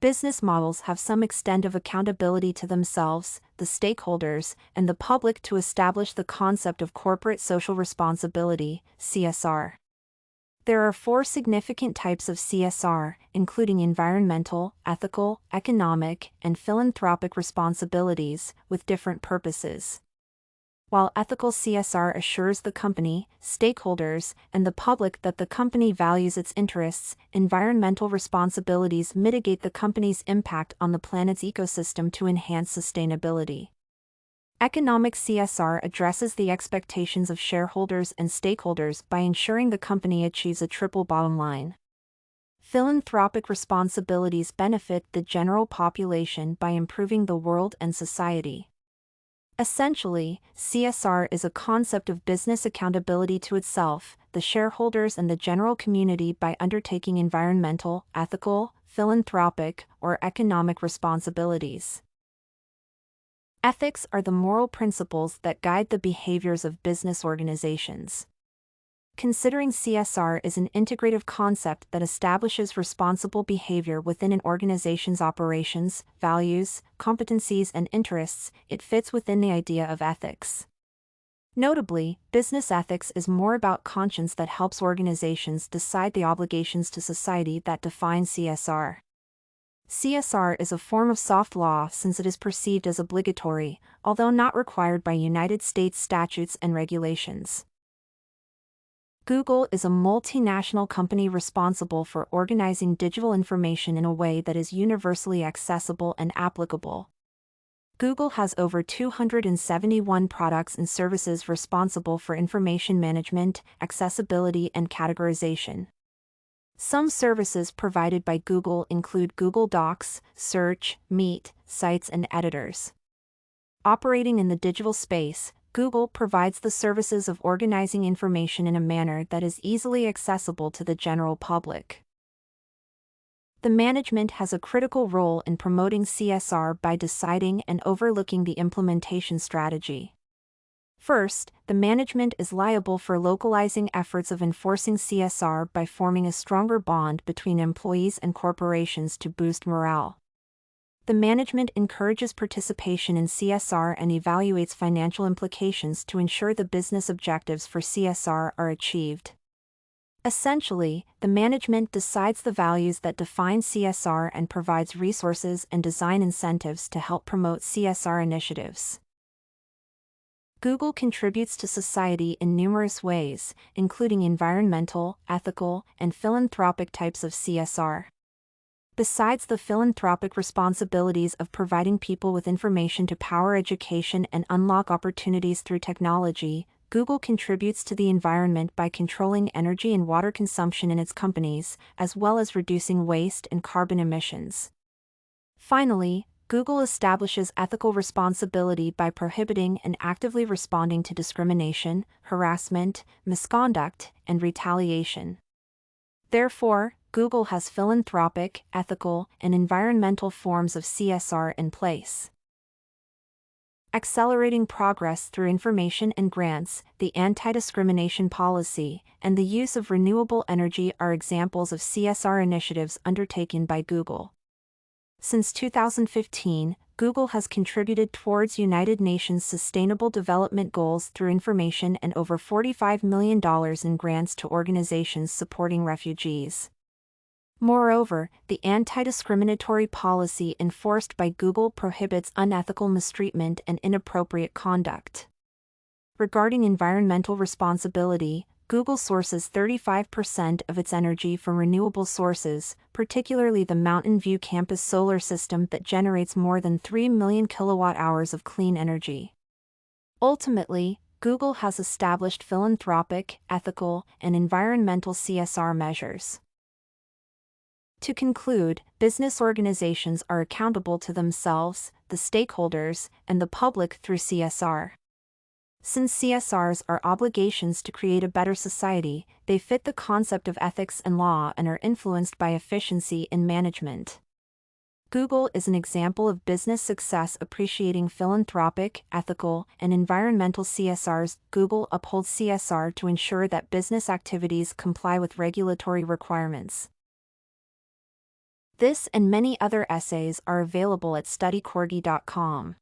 Business models have some extent of accountability to themselves, the stakeholders, and the public to establish the concept of corporate social responsibility, CSR. There are 4 significant types of CSR, including environmental, ethical, economic, and philanthropic responsibilities, with different purposes. While ethical CSR assures the company, stakeholders, and the public that the company values its interests, environmental responsibilities mitigate the company's impact on the planet's ecosystem to enhance sustainability. Economic CSR addresses the expectations of shareholders and stakeholders by ensuring the company achieves a triple bottom line. Philanthropic responsibilities benefit the general population by improving the world and society. Essentially, CSR is a concept of business accountability to itself, the shareholders and the general community by undertaking environmental, ethical, philanthropic, or economic responsibilities. Ethics are the moral principles that guide the behaviors of business organizations. Considering CSR is an integrative concept that establishes responsible behavior within an organization's operations, values, competencies, and interests, it fits within the idea of ethics. Notably, business ethics is more about conscience that helps organizations decide the obligations to society that define CSR. CSR is a form of soft law since it is perceived as obligatory, although not required by United States statutes and regulations. Google is a multinational company responsible for organizing digital information in a way that is universally accessible and applicable. Google has over 271 products and services responsible for information management, accessibility, and categorization. Some services provided by Google include Google Docs, Search, Meet, Sites, and Editors. Operating in the digital space, Google provides the services of organizing information in a manner that is easily accessible to the general public. The management has a critical role in promoting CSR by deciding and overlooking the implementation strategy. First, the management is liable for localizing efforts of enforcing CSR by forming a stronger bond between employees and corporations to boost morale. The management encourages participation in CSR and evaluates financial implications to ensure the business objectives for CSR are achieved. Essentially, the management decides the values that define CSR and provides resources and design incentives to help promote CSR initiatives. Google contributes to society in numerous ways, including environmental, ethical, and philanthropic types of CSR. Besides the philanthropic responsibilities of providing people with information to power education and unlock opportunities through technology, Google contributes to the environment by controlling energy and water consumption in its companies, as well as reducing waste and carbon emissions. Finally, Google establishes ethical responsibility by prohibiting and actively responding to discrimination, harassment, misconduct, and retaliation. Therefore, Google has philanthropic, ethical, and environmental forms of CSR in place. Accelerating progress through information and grants, the anti-discrimination policy, and the use of renewable energy are examples of CSR initiatives undertaken by Google. Since 2015, Google has contributed towards United Nations Sustainable Development Goals through information and over $45 million in grants to organizations supporting refugees. Moreover, the anti-discriminatory policy enforced by Google prohibits unethical mistreatment and inappropriate conduct. Regarding environmental responsibility, Google sources 35% of its energy from renewable sources, particularly the Mountain View campus solar system that generates more than 3 million kilowatt-hours of clean energy. Ultimately, Google has established philanthropic, ethical, and environmental CSR measures. To conclude, business organizations are accountable to themselves, the stakeholders, and the public through CSR. Since CSRs are obligations to create a better society, they fit the concept of ethics and law and are influenced by efficiency in management. Google is an example of business success appreciating philanthropic, ethical, and environmental CSRs. Google upholds CSR to ensure that business activities comply with regulatory requirements. This and many other essays are available at studycorgi.com.